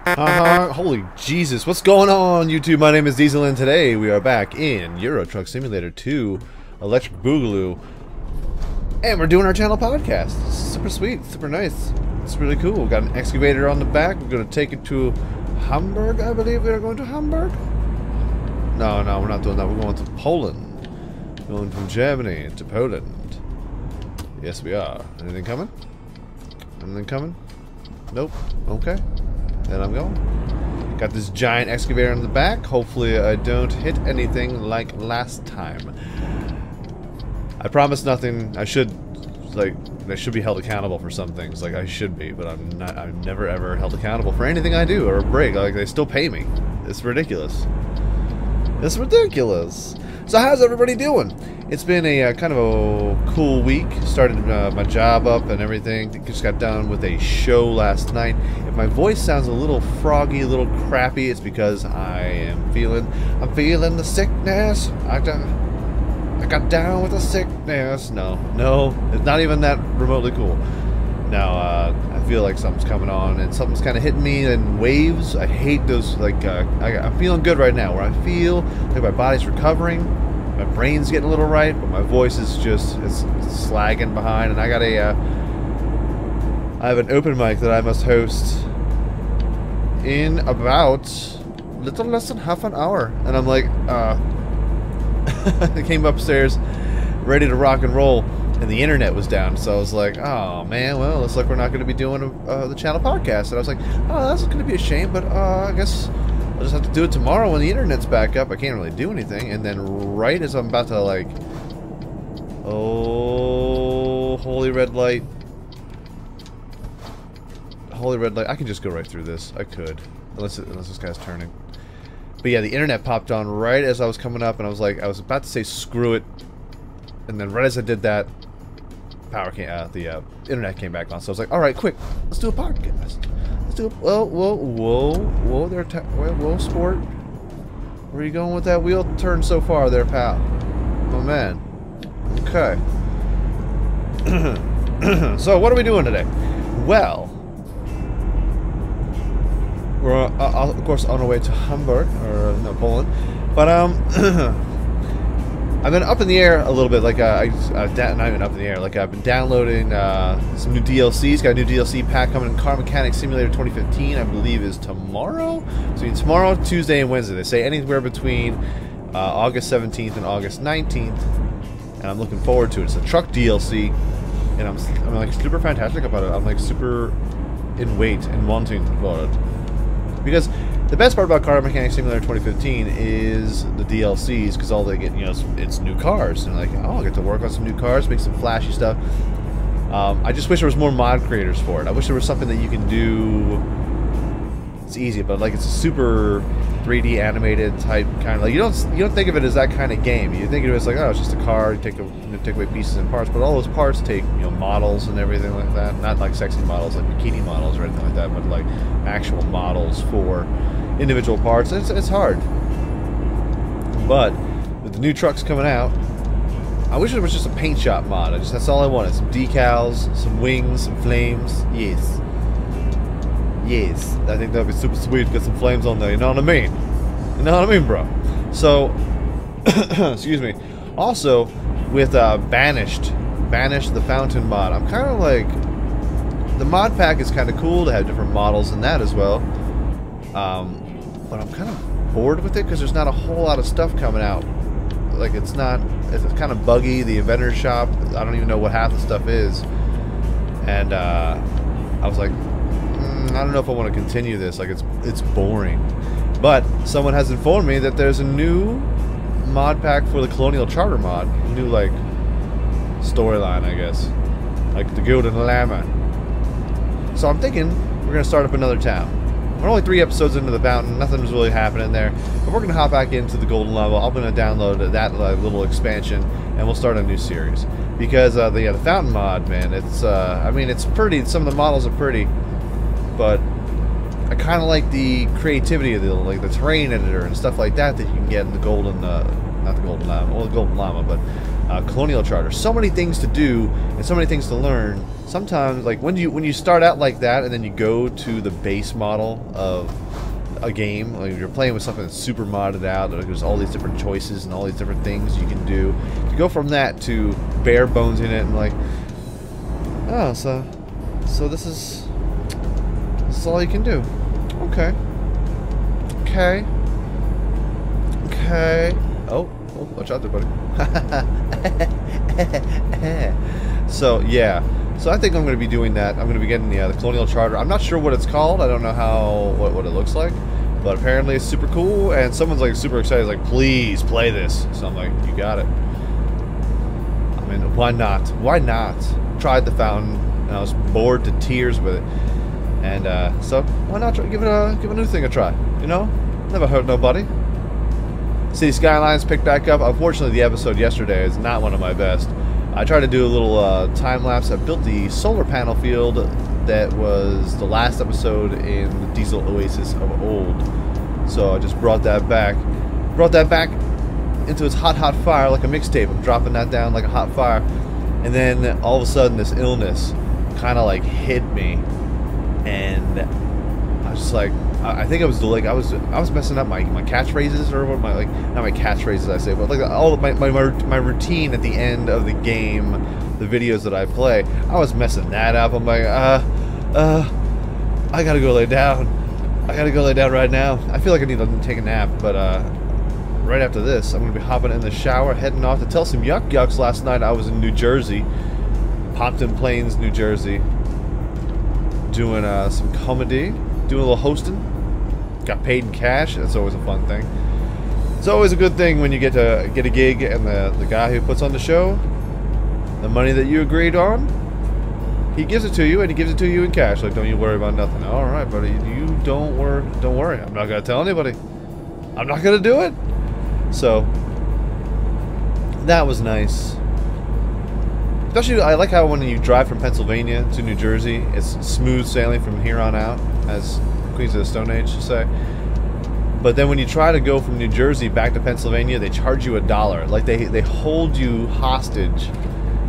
Holy Jesus, what's going on, YouTube? My name is Diesel, and today we are back in Euro Truck Simulator 2 Electric Boogaloo. And we're doing our channel podcast. It's super sweet, super nice. It's really cool. Got an excavator on the back. We're going to take it to Hamburg, I believe. We are going to Hamburg? No, we're not doing that. We're going to Poland. Going from Germany to Poland. Yes, we are. Anything coming? Anything coming? Nope. Okay. Then I'm going. Got this giant excavator in the back. Hopefully I don't hit anything like last time. I promise nothing. I should be held accountable for some things. Like I should be, but I'm not. I'm never ever held accountable for anything I do or a break. Like they still pay me. It's ridiculous. It's ridiculous. So how's everybody doing? It's been a kind of a cool week. Started my job up and everything. Just got done with a show last night. If my voice sounds a little froggy, a little crappy, it's because I'm feeling the sickness. I got down with the sickness. No, it's not even that remotely cool. Now I feel like something's coming on and something's kind of hitting me in waves. I hate those. Like I'm feeling good right now, where I feel like my body's recovering. My brain's getting a little right, but my voice is just it's slagging behind. And I got I have an open mic that I must host in about little less than half an hour, and I'm like, I came upstairs ready to rock and roll, and the internet was down. So I was like, oh man, well, looks like we're not going to be doing the channel podcast. And I was like, oh, that's going to be a shame, but I guess I'll just have to do it tomorrow when the internet's back up. I can't really do anything. And then right as I'm about to like, oh, holy red light. Holy red light. I can just go right through this. I could. Unless this guy's turning. But yeah, the internet popped on right as I was coming up, and I was like, I was about to say screw it. And then right as I did that, the internet came back on. So I was like, all right, quick, let's do a podcast. Let's do a, whoa there, whoa, sport. Where are you going with that wheel turn so far there, pal? Oh, man. Okay. So what are we doing today? Well, we're, of course, on our way to Hamburg, or no, Poland. But, I've been up in the air a little bit, like, not even up in the air, like, I've been downloading some new DLCs. Got a new DLC pack coming in. Car Mechanic Simulator 2015, I believe, is tomorrow. So tomorrow, Tuesday, and Wednesday. They say anywhere between August 17th and August 19th, and I'm looking forward to it. It's a truck DLC, and I'm like, super fantastic about it. I'm, like, super in wait and wanting for it. Because the best part about Car Mechanic Simulator 2015 is the DLCs, because all they get, you know, it's new cars. And like, oh, I'll get to work on some new cars, make some flashy stuff. I just wish there was more mod creators for it. I wish there was something that you can do. It's easy, but like it's a super 3D animated type kind of, like you don't think of it as that kind of game. You think of it as like, oh, it's just a car. You take away pieces and parts, but all those parts take, you know, models and everything like that. Not like sexy models, like bikini models or anything like that, but like actual models for individual parts. It's hard. But with the new trucks coming out, I wish it was just a paint shop mod. That's all I wanted. Some decals, some wings, some flames. Yes. Yes. I think that'd be super sweet to get some flames on there. You know what I mean? You know what I mean, bro? So, excuse me. Also, with Banish the Fountain mod, I'm kind of like, the mod pack is kind of cool to have different models in that as well. But I'm kind of bored with it because there's not a whole lot of stuff coming out. Like it's kind of buggy. The inventor shop, I don't even know what half the stuff is. And I was like, I don't know if I want to continue this. Like it's boring. But someone has informed me that there's a new mod pack for the Colonial Charter mod. A new like storyline, I guess, like the Golden Llama. So I'm thinking we're gonna start up another town. We're only 3 episodes into the Fountain. Nothing's really happening there. But we're going to hop back into the Golden Level. I'm going to download that little expansion, and we'll start a new series. Because the Fountain mod, man, it's I mean, it's pretty. Some of the models are pretty, but I kind of like the creativity of the terrain editor and stuff like that you can get in the Golden, not the Golden Llama, well, the Golden Llama, but Colonial Charter. So many things to do and so many things to learn. Sometimes, like when you start out like that and then you go to the base model of a game, like you're playing with something that's super modded out, there's all these different choices and all these different things you can do. To go from that to bare bones in it and like, oh, so this is all you can do. Okay. Okay. Okay. Oh, watch out there, buddy. So yeah. So I think I'm going to be doing that. I'm going to be getting the Colonial Charter. I'm not sure what it's called. I don't know what it looks like. But apparently it's super cool, and someone's like super excited, like, please play this. So I'm like, you got it. I mean, why not? Why not? Tried the fountain, and I was bored to tears with it. And so why not give a new thing a try? You know, never hurt nobody. City Skylines picked back up. Unfortunately, the episode yesterday is not one of my best. I tried to do a little time lapse. I built the solar panel field that was the last episode in the Diesel Oasis of old. So I just brought that back into its hot fire like a mixtape. I'm dropping that down like a hot fire, and then all of a sudden this illness kind of like hit me, and I was just like, I think it was like I was messing up my catchphrases, or what my, not my catchphrases I say, but like all of my routine at the end of the game, the videos that I play, I was messing that up. I'm like, I gotta go lay down. I gotta go lay down right now. I feel like I need to take a nap, but right after this, I'm gonna be hopping in the shower, heading off to tell some yucks. Last night I was in New Jersey, Pompton Plains, New Jersey, doing some comedy, doing a little hosting. Got paid in cash. That's always a fun thing. It's always a good thing when you get a gig and the guy who puts on the show, the money that you agreed on, he gives it to you, and he gives it to you in cash. Like, don't you worry about nothing. All right, buddy. You don't worry. I'm not gonna tell anybody. I'm not gonna do it. So that was nice. Especially, I like how when you drive from Pennsylvania to New Jersey, it's smooth sailing from here on out, as Queens of the Stone Age say. But then when you try to go from New Jersey back to Pennsylvania, they charge you $1. Like they hold you hostage.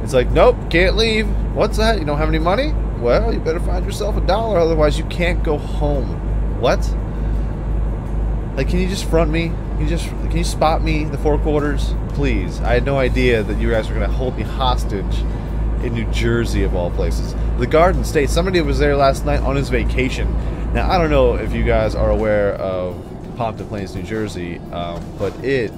It's like, nope, can't leave. What's that? You don't have any money? Well, you better find yourself $1, otherwise you can't go home. What? Like, can you just front me? Can you spot me the 4 quarters? Please. I had no idea that you guys were going to hold me hostage in New Jersey, of all places. The Garden State. Somebody was there last night on his vacation. Now, I don't know if you guys are aware of Pompton Plains, New Jersey, but it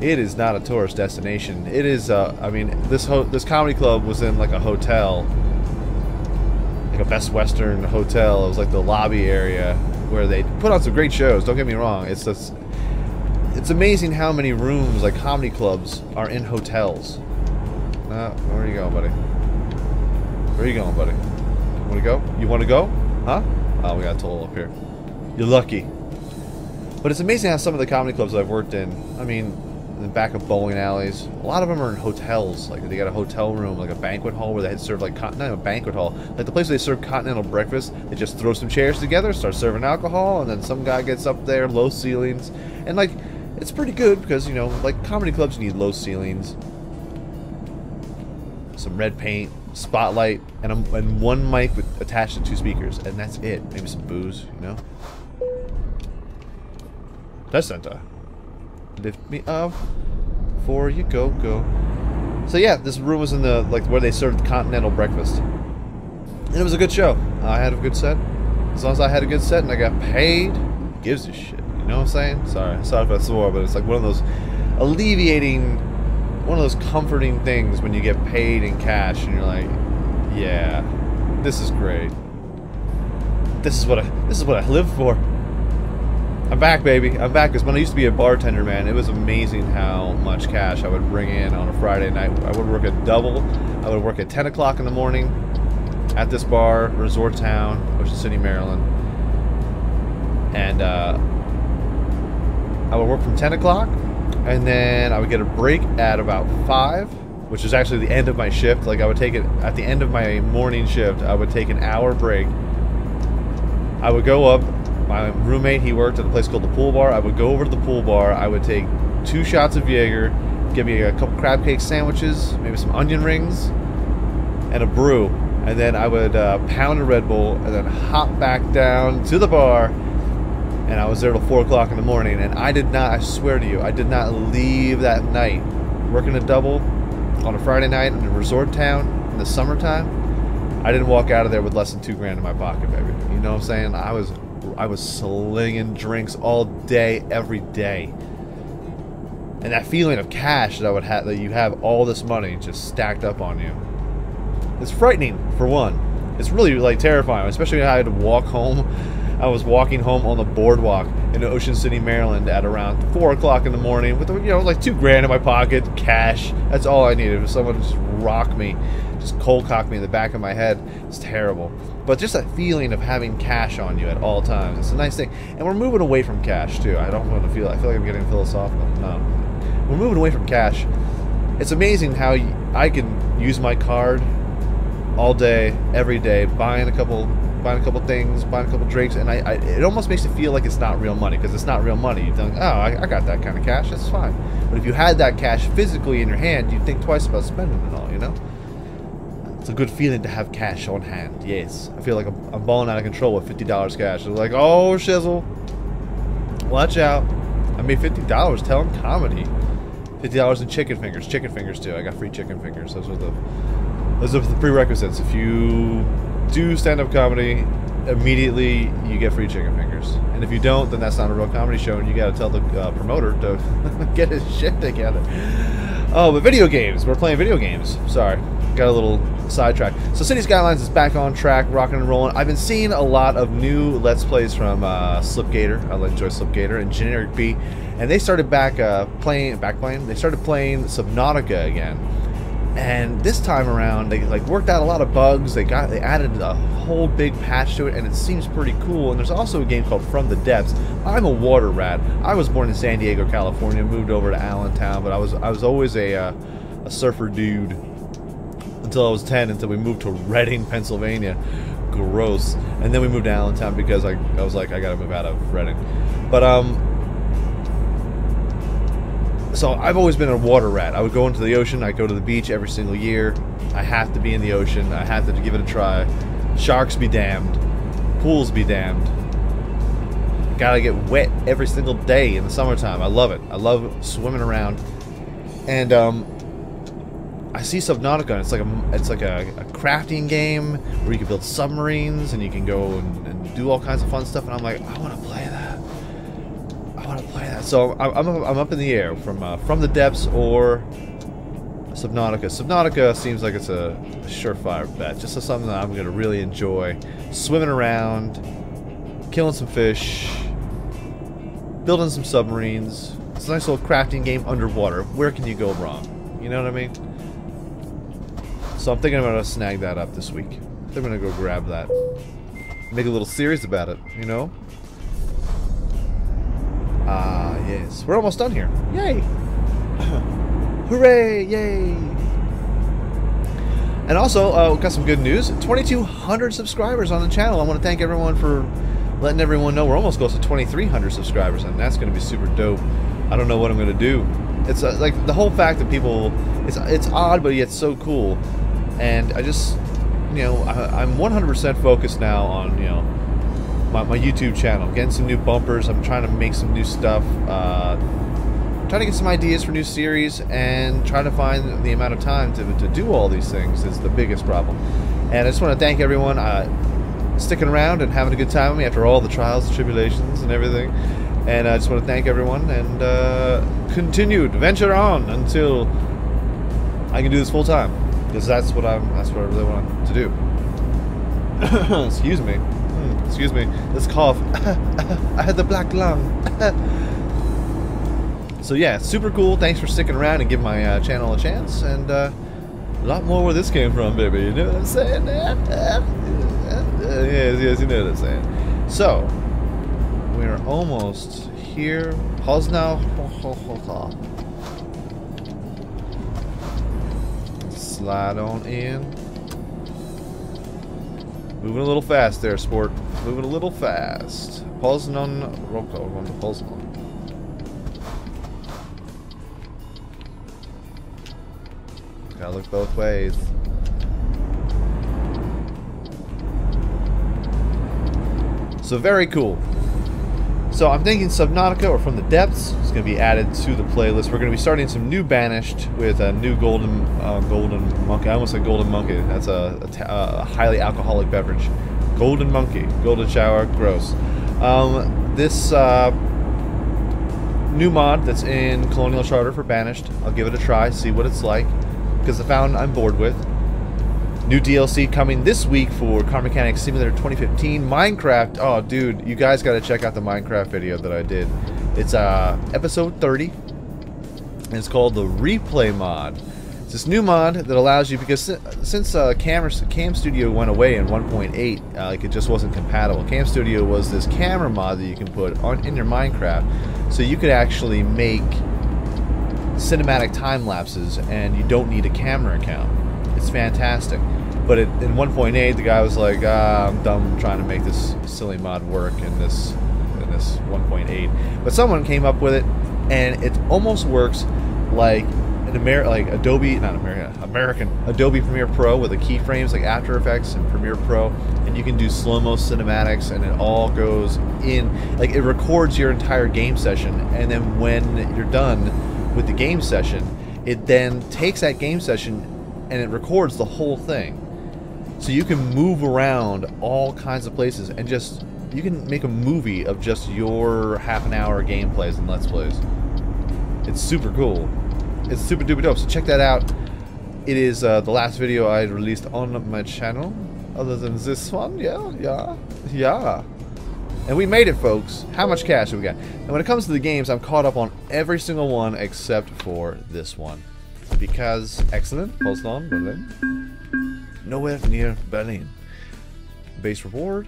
is not a tourist destination. It is, I mean, this comedy club was in like a hotel, like a Best Western hotel. It was like the lobby area where they put on some great shows. Don't get me wrong. It's amazing how many rooms, like comedy clubs, are in hotels. Where are you going, buddy? Where are you going, buddy? Want to go? You want to go? Huh? Oh, we got a toll up here. You're lucky. But it's amazing how some of the comedy clubs I've worked in, I mean, in the back of bowling alleys, a lot of them are in hotels. Like, they got a hotel room, like a banquet hall where they serve, like, not a banquet hall, like the place where they serve continental breakfast. They just throw some chairs together, start serving alcohol, and then some guy gets up there, low ceilings. And, like, it's pretty good because, you know, like, comedy clubs need low ceilings, some red paint, spotlight, and one mic attached to 2 speakers, and that's it. Maybe some booze, you know? Test center. Lift me up before you go. So yeah, this room was in the, like, where they served continental breakfast. And it was a good show. I had a good set. As long as I had a good set and I got paid, who gives a shit. You know what I'm saying? Sorry if I swore, but it's like one of those alleviating, one of those comforting things when you get paid in cash and you're like, yeah, this is great. This is what I live for. I'm back, baby. I'm back. Because when I used to be a bartender, man, it was amazing how much cash I would bring in on a Friday night. I would work a double. I would work at 10 o'clock in the morning at this bar, Resort Town, Ocean City, Maryland. And I would work from 10 o'clock, and then I would get a break at about 5, which is actually the end of my shift. Like, I would take it at the end of my morning shift. I would take an hour break. I would go up. My roommate, he worked at a place called the Pool Bar. I would go over to the Pool Bar. I would take 2 shots of Jaeger, give me a couple crab cake sandwiches, maybe some onion rings, and a brew. And then I would pound a Red Bull and then hop back down to the bar. And I was there till 4 o'clock in the morning. And I did not, I swear to you, I did not leave that night working a double on a Friday night in a resort town in the summertime. I didn't walk out of there with less than $2 grand in my pocket, baby. You know what I'm saying? I was slinging drinks all day, every day. And that feeling of cash that I would have, that you have all this money just stacked up on you, it's frightening, for one. It's really, like, terrifying, especially when I had to walk home. I was walking home on the boardwalk in Ocean City, Maryland at around 4 o'clock in the morning with, you know, like $2 grand in my pocket, cash. That's all I needed, was someone to just rock me, just cold cock me in the back of my head. It's terrible. But just that feeling of having cash on you at all times, it's a nice thing. And we're moving away from cash, too. I don't want to feel, I feel like I'm getting philosophical. No. We're moving away from cash. It's amazing how I can use my card all day, every day, buying a couple things, buying a couple drinks, and it almost makes it feel like it's not real money, because it's not real money. You think, oh, I got that kind of cash, that's fine. But if you had that cash physically in your hand, you'd think twice about spending it all, you know? It's a good feeling to have cash on hand, yes. I feel like I'm balling out of control with $50 cash. It's like, oh, shizzle, watch out. I made $50 telling comedy. $50 in chicken fingers too. I got free chicken fingers. Those are the prerequisites. If you do stand-up comedy, immediately you get free chicken fingers. And if you don't, then that's not a real comedy show, and you got to tell the promoter to get his shit together. Oh, but video games. We're playing video games. Sorry, got a little sidetrack. So City Skylines is back on track, rocking and rolling. I've been seeing a lot of new Let's Plays from Slipgator. I enjoy Slipgator and Generic B, and they started playing. They started playing Subnautica again. And this time around, they like worked out a lot of bugs. They added a whole big patch to it, and it seems pretty cool. And there's also a game called From the Depths. I'm a water rat. I was born in San Diego, California, moved over to Allentown, but I was always a surfer dude until I was 10, until we moved to Reading, Pennsylvania. Gross. And then we moved to Allentown because I was like, I gotta move out of Reading. But so I've always been a water rat. I would go into the ocean. I go to the beach every single year. I have to be in the ocean. I have to give it a try. Sharks be damned. Pools be damned. Gotta get wet every single day in the summertime. I love it. I love swimming around. And I see Subnautica. And it's like a crafting game where you can build submarines and you can go and do all kinds of fun stuff. And I'm like, I want to play that. So I'm up in the air from the Depths or Subnautica. Subnautica seems like it's a surefire bet. Just something that I'm going to really enjoy. Swimming around, killing some fish, building some submarines. It's a nice little crafting game underwater. Where can you go wrong? You know what I mean? So I'm thinking I'm going to snag that up this week. I'm going to go grab that. Make a little series about it, you know? Yes. We're almost done here. Yay! Hooray! Yay! And also, got some good news. 2,200 subscribers on the channel. I want to thank everyone for letting everyone know we're almost close to 2,300 subscribers, and that's going to be super dope. I don't know what I'm going to do. It's like the whole fact that people... It's odd, but yet so cool. And I just... You know, I'm 100% focused now on, you know, my YouTube channel, getting some new bumpers. I'm trying to make some new stuff, trying to get some ideas for new series, and trying to find the amount of time to do all these things is the biggest problem. And I just want to thank everyone sticking around and having a good time with me after all the trials and tribulations and everything. And I just want to thank everyone, and continued venture on until I can do this full time, because that's what I really want to do. Excuse me. Excuse me, this cough. I had the black lung. So yeah, super cool. Thanks for sticking around and giving my channel a chance. And a lot more where this came from, baby. You know what I'm saying? Yes, you know what I'm saying. So, we're almost here. Hosnau. Slide on in. Moving a little fast there, sport. Moving a little fast. Poznan Roko. We're going to Poznan. Gotta look both ways. So very cool. So I'm thinking Subnautica or From the Depths is going to be added to the playlist. We're going to be starting some new Banished with a new golden monkey. I almost said golden monkey. That's a highly alcoholic beverage. Golden monkey, golden shower, gross. This new mod that's in Colonial Charter for Banished. I'll give it a try, see what it's like, because I found I'm bored with. New DLC coming this week for Car Mechanic Simulator 2015. Minecraft. Oh, dude, you guys got to check out the Minecraft video that I did. It's episode 30, and it's called the Replay mod. It's this new mod that allows you, because since Cam Studio went away in 1.8, like it just wasn't compatible. Cam Studio was this camera mod that you can put on in your Minecraft, so you could actually make cinematic time lapses, and you don't need a camera account. It's fantastic. But in 1.8, the guy was like, I'm done trying to make this silly mod work in this 1.8. But someone came up with it, and it almost works like an American Adobe Premiere Pro with the keyframes like After Effects and Premiere Pro, and you can do slow-mo cinematics, and it all goes in, like it records your entire game session, and then when you're done with the game session, it then takes that game session and it records the whole thing. So you can move around all kinds of places and just, you can make a movie of just your half-an-hour gameplays and Let's Plays. It's super cool. It's super duper dope, so check that out. It is the last video I released on my channel, other than this one. Yeah. And we made it, folks. How much cash have we got? And when it comes to the games, I'm caught up on every single one except for this one. Because, excellent, post on, Berlin. Nowhere near Berlin. Base reward.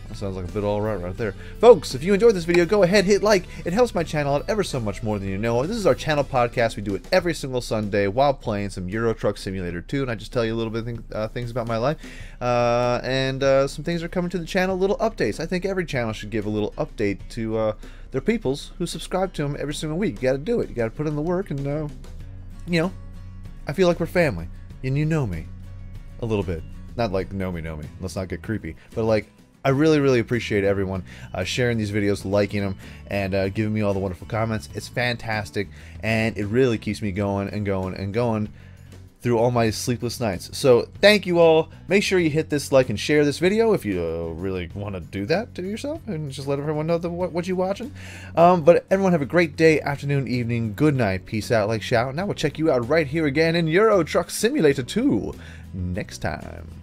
That sounds like a bit alright right there. Folks, if you enjoyed this video, go ahead, hit like. It helps my channel out ever so much more than you know. This is our channel podcast. We do it every single Sunday while playing some Euro Truck Simulator 2, and I just tell you a little bit of things about my life. And some things are coming to the channel, little updates. I think every channel should give a little update to their peoples who subscribe to them every single week. You gotta do it. You gotta put in the work, and, you know, I feel like we're family, and you know me a little bit. Not like know me. Let's not get creepy. But like, I really appreciate everyone sharing these videos, liking them, and giving me all the wonderful comments. It's fantastic, and it really keeps me going and going and going through all my sleepless nights. So thank you all. Make sure you hit this like and share this video if you really want to do that to yourself, and just let everyone know what you're watching. But everyone have a great day, afternoon, evening, good night, peace out, like shout. Now we'll check you out right here again in Euro Truck Simulator 2 next time.